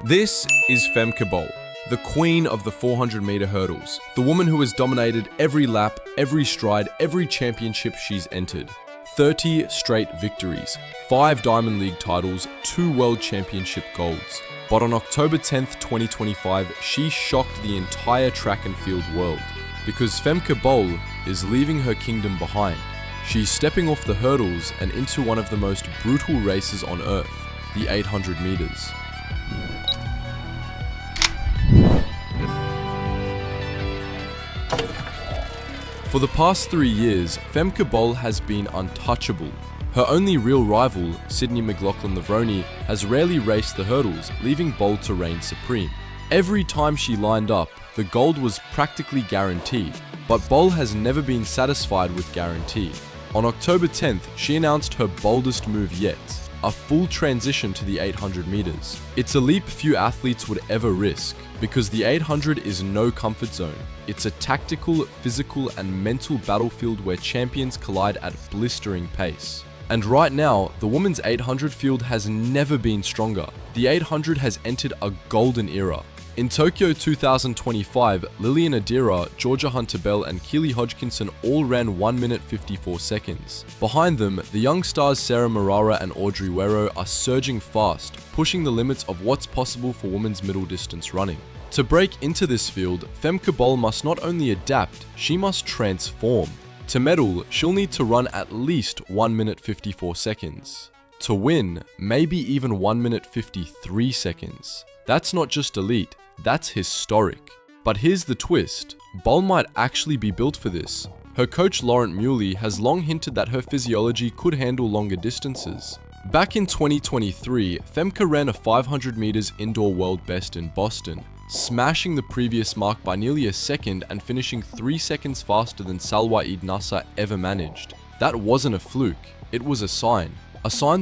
This is Femke Bol, the queen of the 400-meter hurdles, the woman who has dominated every lap, every stride, every championship she's entered. 30 straight victories, 5 Diamond League titles, 2 World Championship golds. But on October 10th, 2025, she shocked the entire track and field world. Because Femke Bol is leaving her kingdom behind. She's stepping off the hurdles and into one of the most brutal races on earth, the 800 meters. For the past 3 years, Femke Bol has been untouchable. Her only real rival, Sydney McLaughlin-Levrone, has rarely raced the hurdles, leaving Bol to reign supreme. Every time she lined up, the gold was practically guaranteed, but Bol has never been satisfied with guarantee. On October 10th, she announced her boldest move yet, a full transition to the 800 meters. It's a leap few athletes would ever risk, because the 800 is no comfort zone. It's a tactical, physical, and mental battlefield where champions collide at blistering pace. And right now, the women's 800 field has never been stronger. The 800 has entered a golden era. In Tokyo 2025, Lillian Adira, Georgia Hunter-Bell, and Keely Hodgkinson all ran 1 minute 54 seconds. Behind them, the young stars Sarah Moraa and Audrey Werrow are surging fast, pushing the limits of what's possible for women's middle distance running. To break into this field, Femke Bol must not only adapt, she must transform. To medal, she'll need to run at least 1 minute 54 seconds. To win, maybe even 1 minute 53 seconds. That's not just elite, that's historic. But here's the twist, Bol might actually be built for this. Her coach Laurent Muley has long hinted that her physiology could handle longer distances. Back in 2023, Femke ran a 500 meters indoor world best in Boston, smashing the previous mark by nearly a second and finishing 3 seconds faster than Salwa Eid Nasser ever managed. That wasn't a fluke, it was a sign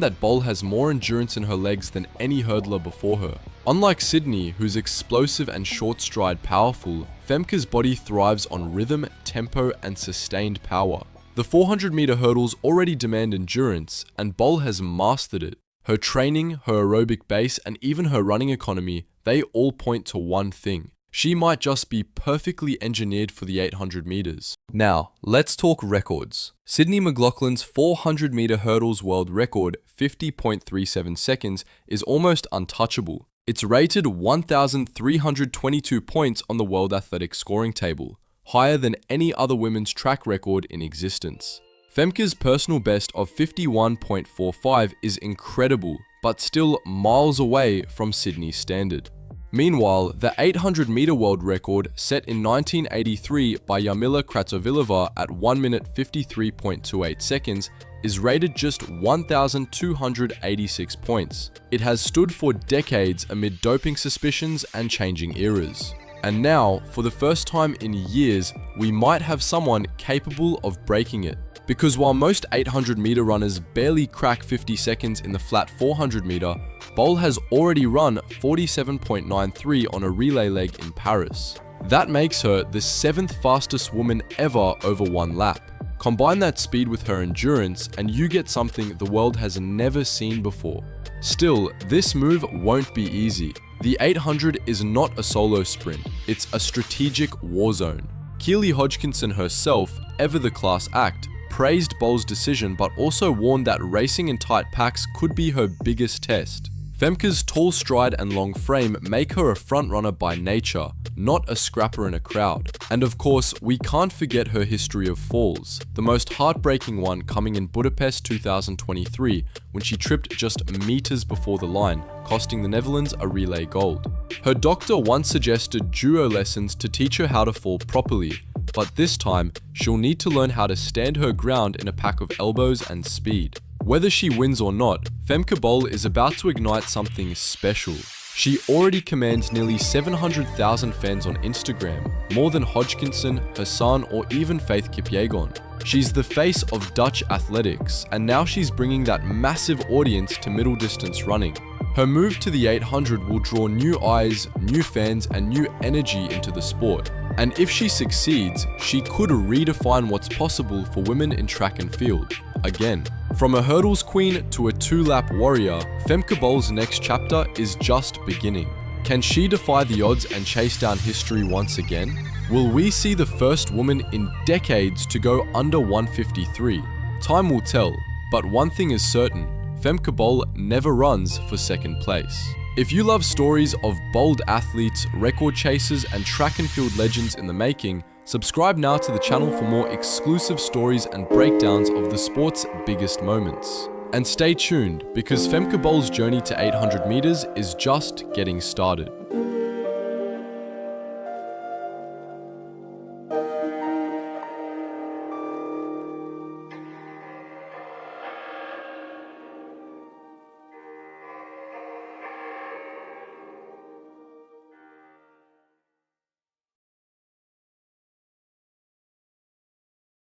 that Bol has more endurance in her legs than any hurdler before her. Unlike Sydney, who's explosive and short stride powerful, Femke's body thrives on rhythm, tempo, and sustained power. The 400 meter hurdles already demand endurance, and Bol has mastered it. Her training, her aerobic base, and even her running economy, they all point to one thing. She might just be perfectly engineered for the 800 meters. Now, let's talk records. Sydney McLaughlin's 400 meter hurdles world record, 50.37 seconds, is almost untouchable. It's rated 1,322 points on the World Athletics scoring table, higher than any other women's track record in existence. Femke's personal best of 51.45 is incredible, but still miles away from Sydney's standard. Meanwhile, the 800 meter world record set in 1983 by Jarmila Kratovilova at 1 minute 53.28 seconds is rated just 1,286 points. It has stood for decades amid doping suspicions and changing eras. And now, for the first time in years, we might have someone capable of breaking it. Because while most 800 meter runners barely crack 50 seconds in the flat 400 meter, Bol has already run 47.93 on a relay leg in Paris. That makes her the 7th fastest woman ever over 1 lap. Combine that speed with her endurance and you get something the world has never seen before. Still, this move won't be easy. The 800 is not a solo sprint, it's a strategic war zone. Keely Hodgkinson herself, ever the class act, praised Bol's decision but also warned that racing in tight packs could be her biggest test. Femke's tall stride and long frame make her a frontrunner by nature, not a scrapper in a crowd. And of course, we can't forget her history of falls, the most heartbreaking one coming in Budapest 2023 when she tripped just meters before the line, costing the Netherlands a relay gold. Her doctor once suggested duo lessons to teach her how to fall properly, but this time, she'll need to learn how to stand her ground in a pack of elbows and speed. Whether she wins or not, Femke Bol is about to ignite something special. She already commands nearly 700,000 fans on Instagram, more than Hodgkinson, Hassan, or even Faith Kipyegon. She's the face of Dutch athletics, and now she's bringing that massive audience to middle distance running. Her move to the 800 will draw new eyes, new fans, and new energy into the sport. And if she succeeds, she could redefine what's possible for women in track and field. again. From a hurdles queen to a 2-lap warrior, Femke Bol's next chapter is just beginning. Can she defy the odds and chase down history once again? Will we see the first woman in decades to go under 153? Time will tell, but one thing is certain, Femke Bol never runs for second place. If you love stories of bold athletes, record chasers, and track and field legends in the making, subscribe now to the channel for more exclusive stories and breakdowns of the sport's biggest moments. And stay tuned, because Femke Bol's journey to 800 meters is just getting started.